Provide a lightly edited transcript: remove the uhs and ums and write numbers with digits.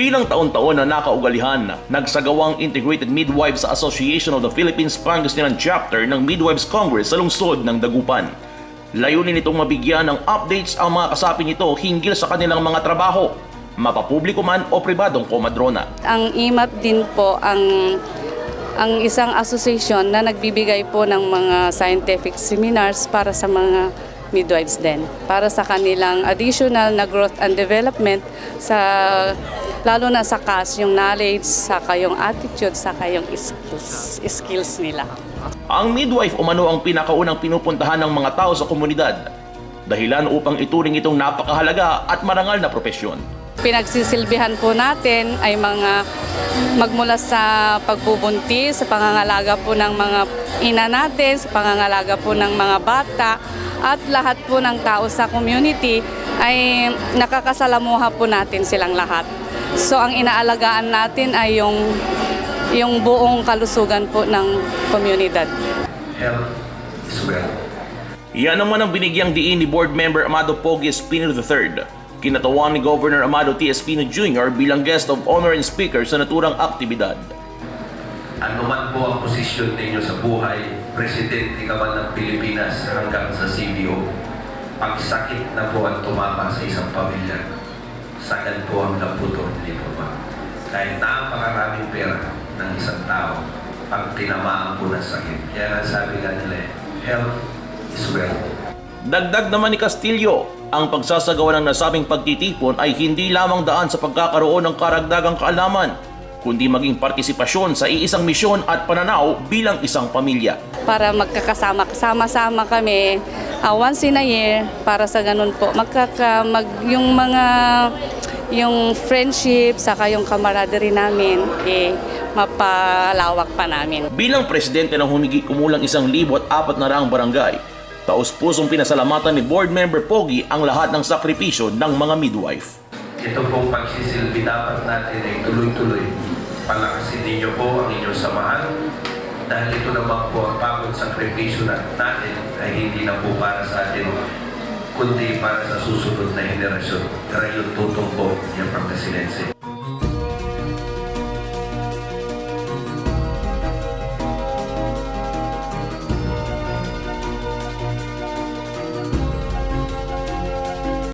Bilang taon-taon na nakaugalihan, nagsagawang Integrated Midwives Association of the Philippines Pangasinan Chapter ng Midwives Congress sa lungsod ng Dagupan. Layunin nitong mabigyan ng updates ang mga kasapi nito hinggil sa kanilang mga trabaho, mapapubliko man o pribadong komadrona. Ang IMAP din po ang isang association na nagbibigay po ng mga scientific seminars para sa mga midwives din, para sa kanilang additional na growth and development, lalo na sa CAS, yung knowledge, saka yung attitude, saka yung skills nila. Ang midwife umano ang pinakaunang pinupuntahan ng mga tao sa komunidad, dahilan upang ituring itong napakahalaga at marangal na propesyon. Pinagsisilbihan po natin ay magmula sa pagbubuntis, sa pangangalaga po ng mga ina natin, sa pangangalaga po ng mga bata, at lahat po ng tao sa community ay nakakasalamuha po natin silang lahat. So ang inaalagaan natin ay yung buong kalusugan po ng komunidad. Health is wealth. Yan naman ang binigyang diin ni Board Member Amado Pogi Espino III. Kinatawan ni Governor Amado T. Espino Jr. bilang guest of honor and speaker sa naturang aktibidad. Ano man po ang posisyon ninyo sa buhay, Presidente ka man ng Pilipinas hanggang sa CBO, pagsakit na po ang tumama sa isang pamilya, sagad po ang naputo, hindi po ba? Kahit napakaraming pera ng isang tao, pag tinamaan po ng sakit. Kaya ang sabi nga nila, health is wealth. Dagdag naman ni Castillo, ang pagsasagawa ng nasabing pagtitipon ay hindi lamang daan sa pagkakaroon ng karagdagang kaalaman, kundi maging partisipasyon sa iisang misyon at pananaw bilang isang pamilya. Para magkakasama-sama kami once in a year, para sa ganun po, yung friendship, saka yung camaraderie namin, mapalawak pa namin. Bilang presidente ng humigit kumulang 1,400 barangay, taos-pusong pinasalamatan ni Board Member Pogi ang lahat ng sakripisyo ng mga midwife. Ito pong pagsisilbi dapat natin ay tuloy-tuloy. Palakasin ninyo po ang inyong samahan dahil ito naman po ang pagod sakripisyo natin ay hindi na po para sa atin kundi para sa susunod na henerasyon. Pero yung tutong po yung Pangasilense.